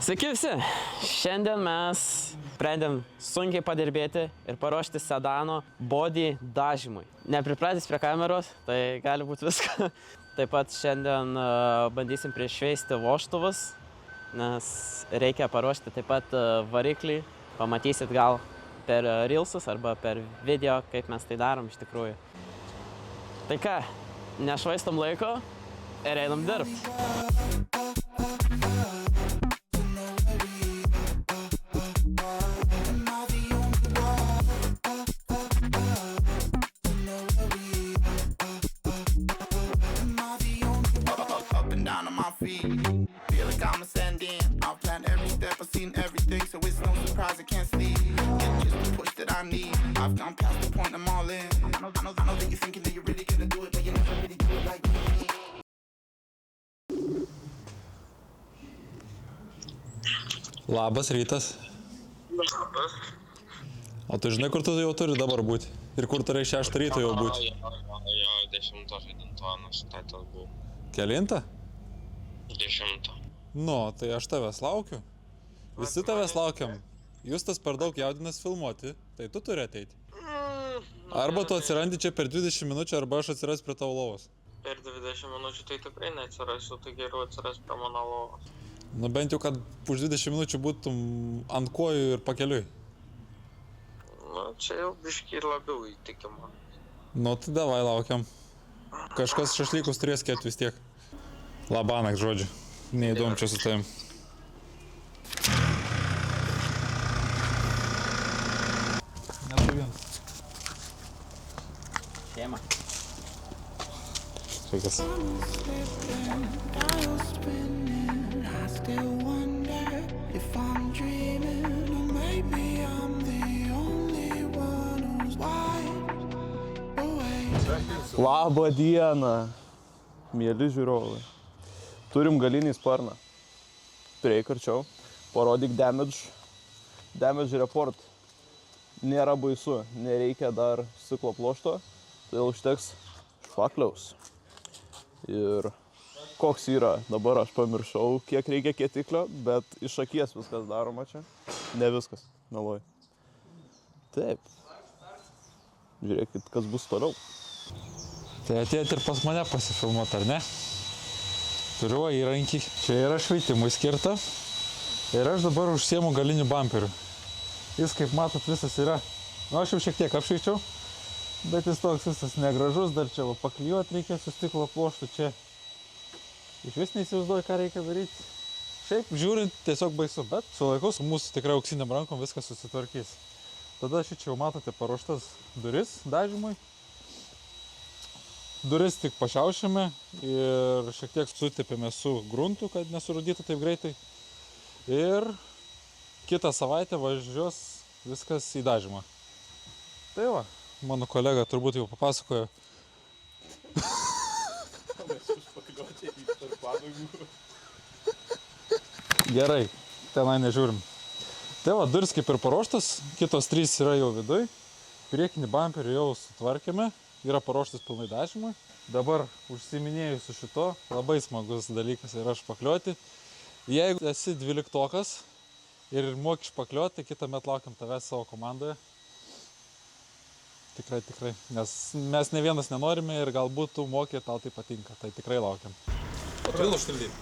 Sveiki visi! Šiandien mes sprendėm sunkiai padirbėti ir paruošti sedano body dažymui. Nepripratęs prie kameros, tai gali būti viską. Taip pat šiandien bandysim priešveisti vožtuvus, nes reikia paruošti taip pat variklį. Pamatysit gal per reelsus arba per video, kaip mes tai darom iš tikrųjų. Tai ką, nešvaistom laiko ir einam dirbti. Feel like I'm ascending. I've planned every step, I've seen everything, so it's no surprise I can't sleep. Get just the push that I need. I've gone past the point, I'm all in. I know that you're thinking that you're really gonna do it, but you never really do it like me. Labas rytas. Labas. O tu žinai, kur tu jau turi dabar būti? Ir kur turi 6 ryto jau būti? Jo, 10 žaidintonas, tai tas buvo. Kelintą? 10. Nu, tai aš tavęs laukiu. Visi tavęs laukiam. Justas per daug jaudinas filmuoti, tai tu turi ateiti. Arba tu atsirandi čia per 20 minučių, arba aš atsiras prie tavo lovos. Per 20 minučių tai tikrai neatsirasiu, tai geriau atsiras prie mano lovos. Nu bent jau, kad už 20 minučių būtum ant kojų ir pakeliui. Nu, čia jau biškį labiau įtikima. Nu, tai davai laukiam. Kažkas šašlykus turės kėti vis tiek. Labanak, žodžiu. Neįdomu čia su tavim. Nesu vienas. Šeima. Sveikas. Labą dieną, mieli žiūrovai. Turim galinį sparną. Prieik arčiau, parodyk damage report. Nėra baisu, nereikia dar stiklo pluošto, todėl užteks špakliaus. Ir koks yra, dabar aš pamiršau, kiek reikia kietiklio, bet iš akies viskas daroma čia. Ne viskas, meluoju. Taip. Žiūrėkit, kas bus toliau. Tai atėjot ir pas mane pasifilmuot, ar ne? Turiu įrankį. Čia yra šveitimui skirta. Ir aš dabar užsiemu galiniu bumperiu. Jis, kaip matot, visas yra... Nu, aš jau šiek tiek apšveičiau, bet jis toks visas negražus. Dar čia paklijuoti reikia su stiklo pluoštu. Čia iš vis neįsivaizduoju, ką reikia daryti. Šiaip žiūrint, tiesiog baisu, bet su laiku su mūsų tikrai auksiniam rankom viskas susitvarkys. Tada šičia jau matote paruoštas duris dažymui. Duris tik pašiaušėme ir šiek tiek sutepėme su gruntu, kad nesurūdytų taip greitai. Ir kitą savaitę važiuos viskas į dažymą. Tai va, mano kolega turbūt jau papasakojo. Gerai, tenai nežiūrim. Tai va, duris kaip ir paruoštas, kitos 3 yra jau viduj. Priekinį bumperį jau sutvarkėme. Yra paruoštas pilnai dažymui. Dabar užsiiminėju su šito. Labai smagus dalykas yra špakliuoti. Jeigu esi 12-okas ir moki špakliuoti, tai kitą metą laukiam tavęs savo komandoje. Tikrai. Nes mes ne vienas nenorime ir galbūt tu moki ir tau tai patinka. Tai tikrai laukiam. O tu vėl užtildyti?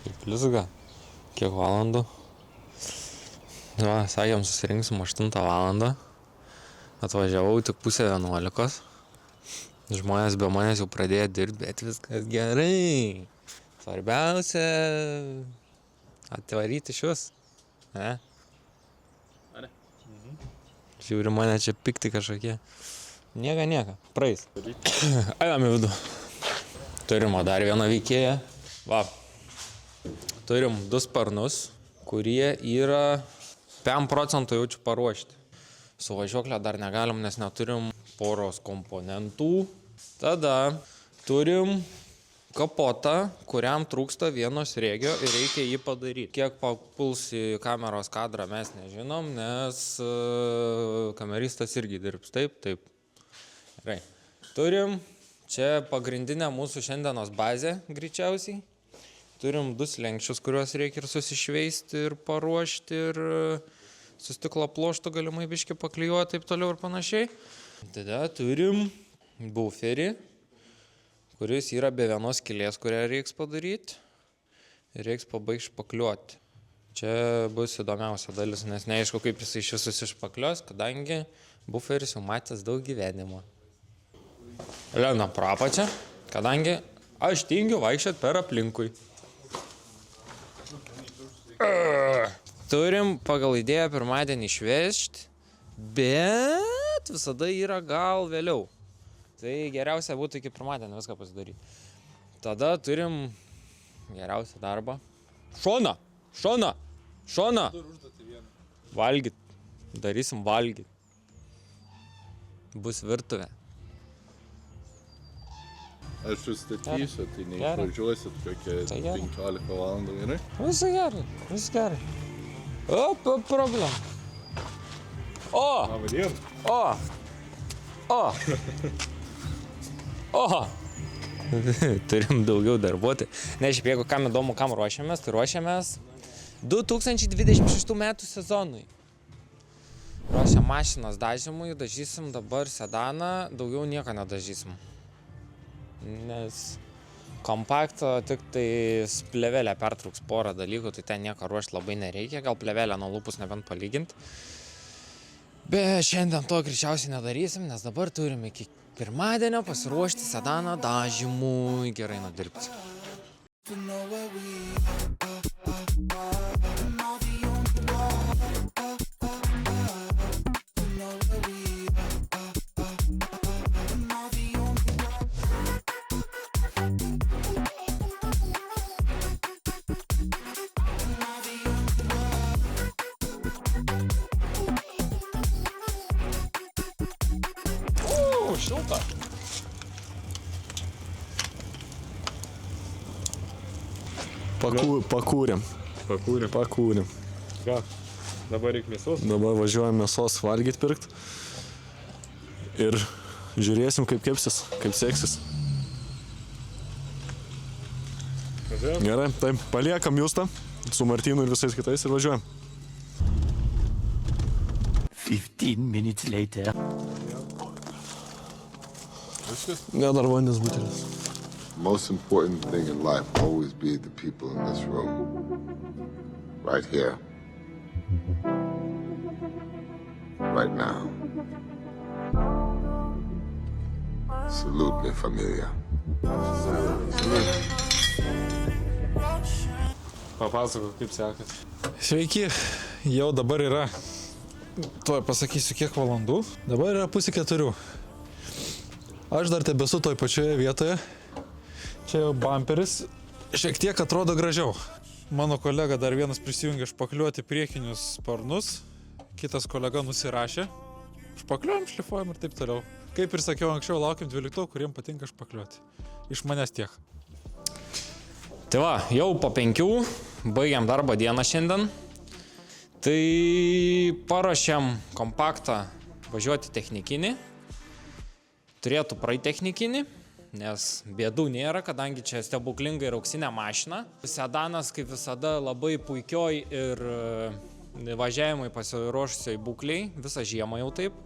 Kaip lizga. Kiek valandų? Va, sakėm, susirinksim 8 valandą. Atvažiavau tik pusę 11. Žmonės be manęs jau pradėjo dirbti, bet viskas gerai. Svarbiausia atvaryti šios. Ne? Žiūri mane čia pikti kažkokie. Nieka. Praeis. Einam į vidų. Turim dar vieną veikėją. Va. Turim 2 sparnus, kurie yra 5% jaučiu paruošti. Su važiuoklė dar negalim, nes neturim poros komponentų. Tada turim kapotą, kuriam trūksta vieno sriegio ir reikia jį padaryti. Kiek papuls į kameros kadrą mes nežinom, nes kameristas irgi dirbs. Taip. Gerai. Turim Čia pagrindinė mūsų šiandienos bazė greičiausiai. Turim 2 slenkščius, kuriuos reikia ir susišveisti, ir paruošti, ir su stiklo pluoštu galimai biškį paklijuoti, taip toliau ir panašiai. Tada turim buferį, kuris yra be vienos skylės, kurią reiks padaryti. Ir reiks pabaigti špakliuoti. Čia bus įdomiausia dalis, nes neaišku, kaip jis iš visus išpaklios, kadangi buferis jau matęs daug gyvenimo. Lena prapačia, kadangi aš tingiu vaikščiot per aplinkui. Turim pagal idėją pirmadienį išvežti, bet visada yra gal vėliau. Tai geriausia būtų iki pirmadienio viską pasidaryti. Tada turim geriausią darbą. Šona! Šona! Šona! Valgyt. Darysim valgyt. Bus virtuvė. Aš sustatysiu, tai neišvažiuosit kokią 15 valandų, gerai? Visai gerai, visai gerai. O, problem. O! Labadiena. O! O! O! Turim daugiau darbuotojų. Ne, šiaip jeigu kam įdomu, kam ruošiamės, tai ruošiamės 2026 metų sezonui. Ruošiam mašinas dažymui, dažysim dabar sedaną, daugiau nieko nedažysim. Nes kompakto tik tai plėvelę pertrauks porą dalykų, tai ten nieko ruošti labai nereikia, gal plėvelę nuo lūpus nebent palyginti. Bet šiandien to greičiausiai nedarysim, nes dabar turim iki pirmadienio pasiruošti sedaną dažymui, gerai nudirbti. Šilta. Pakūrėm. Pakūrėm. Ką? Dabar reikia mėsos? Dabar važiuojam mėsos valgyt pirkt. Ir žiūrėsim, kaip kepsis, kaip seksis. Gerai, taip, paliekam Justą su Martynu ir visais kitais ir važiuojam. 15 minutes later. Ne, dar vandens butelis. Most important thing in life always be the people in this room. Right here. Right now. Salute me, familia. Papasakok, kaip sekas. Sveiki, jau dabar yra, tuoj pasakysiu kiek valandų, dabar yra 3:30. Aš dar tebesu toj pačioje vietoje, čia jau bamperis, šiek tiek atrodo gražiau. Mano kolega dar vienas prisijungė špakliuoti priekinius sparnus, kitas kolega nusirašė, špakliuojam, šlifuojam ir taip toliau. Kaip ir sakiau anksčiau, laukiam 12, kuriem patinka špakliuoti. Iš manęs tiek. Tai va, jau po 5 baigiam darbo dieną šiandien. Tai paruošėm kompaktą važiuoti technikinį. Turėtų praeiti technikinį, nes bėdų nėra, kadangi čia stebuklinga ir auksinė mašina. Sedanas, kaip visada, labai puikioj ir važiavimui pasiruošusioj būkliai, visą žiemą jau taip.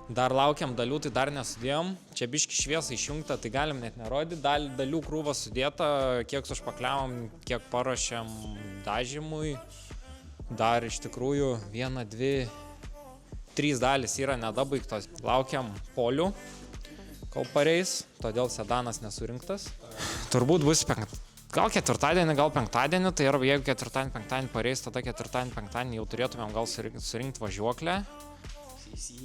Dar laukiam dalių, tai dar nesudėjom. Čia biški šviesa išjungta, tai galim net nerodyti. Dalių krūva sudėta, kiek sušpakliavom, kiek paruošėm dažymui. Dar iš tikrųjų 1, 2, 3 dalis yra nedabaigtos. Laukiam polių, kol pareis, todėl sedanas nesurinktas. Turbūt bus gal ketvirtadienį, gal penktadienį, tai jeigu ketvirtadienį, penktadienį pareis, tada ketvirtadienį, penktadienį jau turėtumėm gal surinkti važiuoklę.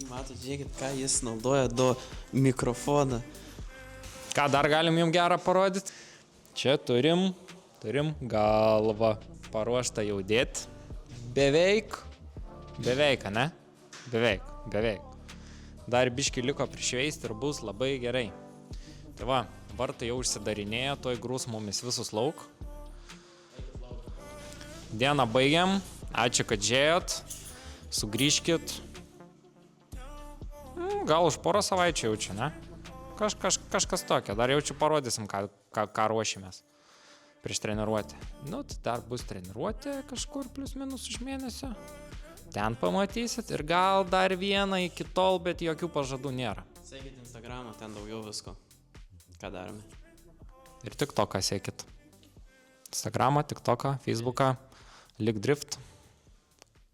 Matot, žiūrėkit, ką jis naudoja do mikrofoną. Ką dar galim jums gerą parodyti? Čia turim galvą paruoštą jau dėti. Beveik, ne? Beveik. Dar biški liko prišveisti ir bus labai gerai. Tai va, vartai jau užsidarinėja, toj grūs mumis visus lauk. Dieną baigiam, ačiū, kad žiūrėjot, sugrįžkit. Gal už porą savaičių jaučiu, ne? Kažkas tokio. Dar jaučiu parodysim, ką ruošimės prieš treniruotę. Nu, tai dar bus treniruotė kažkur plius minus už mėnesio. Ten pamatysit ir gal dar vieną iki tol, bet jokių pažadų nėra. Sekit Instagramą, ten daugiau visko. Ką darome? Ir TikToką sekit. Instagramą, TikToką, Facebooką, Likdrift.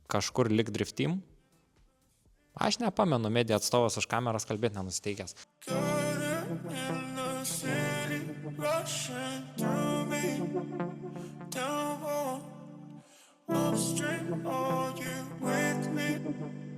Kažkur Likdrift team. Aš nepamenu, medija atstovas už kameras kalbėti nenusteikęs. Upstream, are you with me?